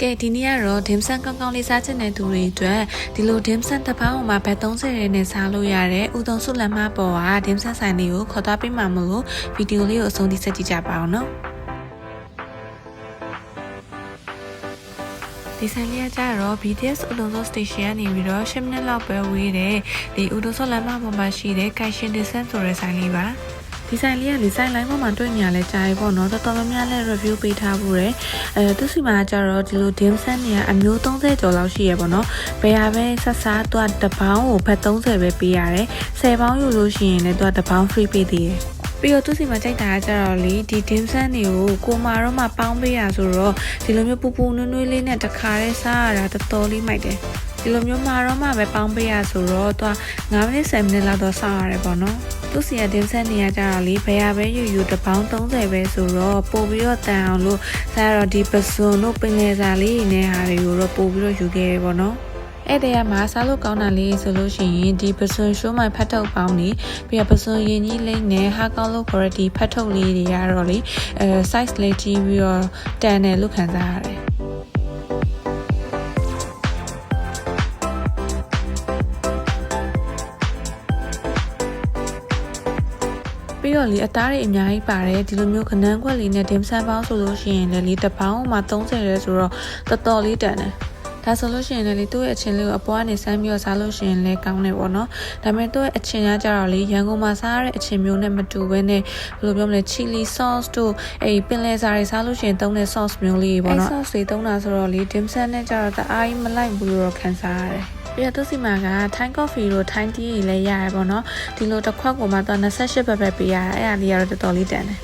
ကဲဒီနေ့ကတော့ dim sum ကောင်းကောင်းလေးစားချင်တဲ့သူတွေအတွက်ဒီလို dim sum တစ်ပေါင်းမှာဘတ်30ရဲနဲ့စားလို့ရတဲ့ဥတုံစုလမ်းမပေါ်က dim sum ဆိုင်လေးကိုခေါ်သွားပေးမှာမို့လို့ဗီဒီယိုလေးကိုအဆုံးထိဆက်ကြည့်ကြပါအောင်နော်ဒီဆိုင်လေးကကြတော့ BTS ဥတုံစု station ကနေပြီးတော့10မိနစ်လောက်ပဲဝေးတယ်ဒီဥတုံစုလမ်းမပေါ်မှာရှိတဲ့ Kaishin Design ဆိုတဲ့ဆိုင်လေးပါဒီဆိုင်လေးကဒီဆိုင်လိုင်းပေါ်မှာတွေ့နေရလဲကြားရပေါ့နော်တော်တော်များများလည်း review ပေးထားဖို့ရယ်သူစီမှာကျတော့ဒီလို dim sum တွေကအမျိုး30ကျော်လောက်ရှိရပေါ့နော်ဘယ်ဟာပဲဆက်စားသူကတစ်ပေါင်းကိုဘတ်30ပဲပေးရတယ်10ပေါင်းယူလို့ရှိရင်လည်းသူကတစ်ပေါင်း free ပေးသေးတယ်ပြီးတော့သူစီမှာကြိုက်တာကကြတော့လေဒီ dim sum တွေကိုကိုမာတော့မှပေါင်းပေးရဆိုတော့ဒီလိုမျိုးပူပူနွေးနွေးလေးနဲ့တခါတည်းစားရတာတော်တော်လေးမိုက်တယ်ဒီလိုမျိုးမှာတော့မှပဲပေါင်းပေးရဆိုတော့သူက9မိနစ်10မိနစ်လောက်တော့စားရတယ်ပေါ့နော်သူစီက dim sum နေရကြတော့လေဘယ်ဟာပဲယူတစ်ပေါင်း30ပဲဆိုတော့ပို့ပြီးတော့တန်အောင်လို့စားရတော့ဒီပစွန်တို့ပင်လယ်စာလေးနဲ့ဟာတွေကိုတော့ပို့ပြီးတော့ယူခဲ့ရပေါ့နော်အဲ့တဲ့မှာစားလို့ကောင်းတာလေးဆိုလို့ရှိရင်ဒီပစွန်ရှိုးမှဖတ်ထုတ်ပေါင်းနေပြီးတော့ပစွန်ရင်းကြီးလေးနဲ့ဟာကောင်းလို့ quality ဖတ်ထုတ်လေးတွေရတော့လေsize လေးကြီးပြီးတော့တန်တယ်လို့ခံစားရတယ်ပြီးတော့လေအသားတွေအများကြီးပါတယ်ဒီလိုမျိုးခနန်းခွက်လေးနဲ့ dim sum ပေါင်းဆိုလို့ရှိရင်လည်းလေတစ်ပေါင်းမှာ30ရဲဆိုတော့တော်တော်လေးတန်တယ်ဒါဆိုလို့ရှိရင်လည်းသူ့ရဲ့အချင်းလေးကိုအပေါ်ကနေစမ်းပြီးတော့စားလို့ရှိရင်လည်းကောင်းတယ်ပေါ့နော်ဒါပေမဲ့သူ့ရဲ့အချင်းကကြတော့လေရန်ကုန်မှာစားရတဲ့အချင်းမျိုးနဲ့မတူဘဲနဲ့ဘယ်လိုပြောမလဲ chili sauce တို့ပင်လယ်စာတွေစားလို့ရှိရင်သုံးတဲ့ sauce မျိုးလေးပေါ့နော် sauce တွေသုံးတာဆိုတော့လေ dim sum နဲ့ကြတော့တအားကြီးမလိုက်ဘူးလို့ခံစားရတယ်ပြီးတော့သူစီမှာက Thai coffee တို့ Thai tea တွေလည်းရရပေါ့နော်ဒီလိုတစ်ခွက်ကိုမှတော့28ဘတ်ပဲပေးရတာအဲ့ဒါလေးကတော့တော်တော်လေးတန်တယ်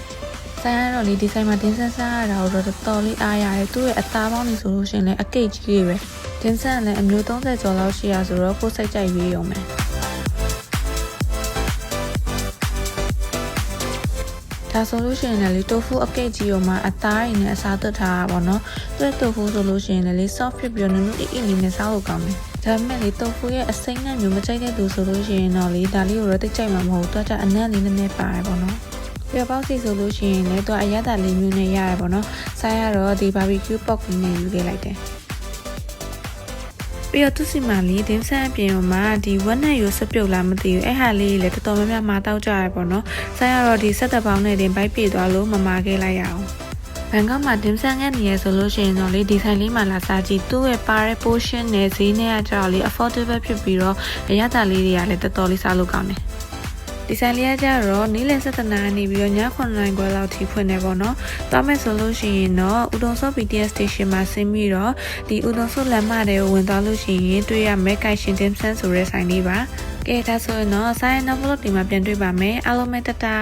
ဆိုင်ရတော့လေဒီဆိုင်မှာတင်းဆန်းစားရတာတော့တော်တော်လေးအားရတယ်သူ့ရဲ့အသားပေါင်းနေဆိုလို့ရှိရင်လည်းအကိတ်ကြီးတွေပဲတင်းဆန်းလည်းအမျိုး30ကျော်လောက်ရှိရဆိုတော့ကိုယ်စိတ်ကြိုက်ရွေးရုံပဲဒါဆိုလို့ရှိရင်လည်းတိုဖူအကိတ်ကြီးရောမှာအသားရည်နဲ့အစားသွတ်ထားတာပေါ့နော်သူ့တိုဖူဆိုလို့ရှိရင်လည်း soft ဖြစ်ပြီးတော့နုနုအေးအေးလေးနဲ့စားလို့ကောင်းတယ်ဒါပေမဲ့လေတိုဖူရဲ့အစိမ်းနဲ့မျိုးမကြိုက်တဲ့သူဆိုလို့ရှိရင်တော့လေဒါလေးကိုတော့တိတ်ကြိုက်မှာမဟုတ်တော့ကြအနံ့လေးနည်းနည်းပါတယ်ပေါ့နော်ပြပေါက်စီဆိုလို့ရှိရင်လည်းသူအရသာလေးမျိုးနဲ့ရတယ်ပေါ့နော်စားရတော့ဒီ barbecue pork လေးနဲ့ယူခဲ့လိုက်တယ်ပြီးတော့သူစီမာလေး dim sum အပြင်မှာဒီဝက်နဲ့ရိုးစပြုတ်လာမသိဘူးအဲ့ဟာလေးလည်းတော်တော်များများမတောက်ကြရပေါ့နော်စားရတော့ဒီ17ပေါင်းနဲ့တင်ပိုက်ပြေသွားလို့မမာခဲ့လိုက်ရအောင်ဘန်ကောက်မှာ dim sum ငတ်နေရဆိုလို့ရှိရင်တော့လေဒီဆိုင်လေးမှာလာစားကြည့်သူ့ရဲ့ပါတဲ့ portion နဲ့ဈေးနဲ့ကကြောက်လေ affordable ဖြစ်ပြီးတော့အရသာလေးတွေကလည်းတော်တော်လေးစားလို့ကောင်းတယ်ဒီဆိုင်လေးကကြတော့နေ့လယ်7:00နာရီနေပြီးတော့ည9:00နာရီခွဲလောက်ထိဖွင့်နေပေါ့နော်။သွားမယ်ဆိုလို့ရှိရင်တော့ဥတုံစော BTS station မှာဆင်းပြီးတော့ဒီဥတုံစောလမ်းမတွေကိုဝင်သွားလို့ရှိရင်တွေ့ရမယ် Kaishin Dim Sum ဆိုတဲ့ဆိုင်လေးပါ။ကဲဒါဆိုရင်တော့ဆိုင်နောက်ဘလော့ဒီမှာပြန်တွေ့ပါမယ်။အားလုံးပဲတတာ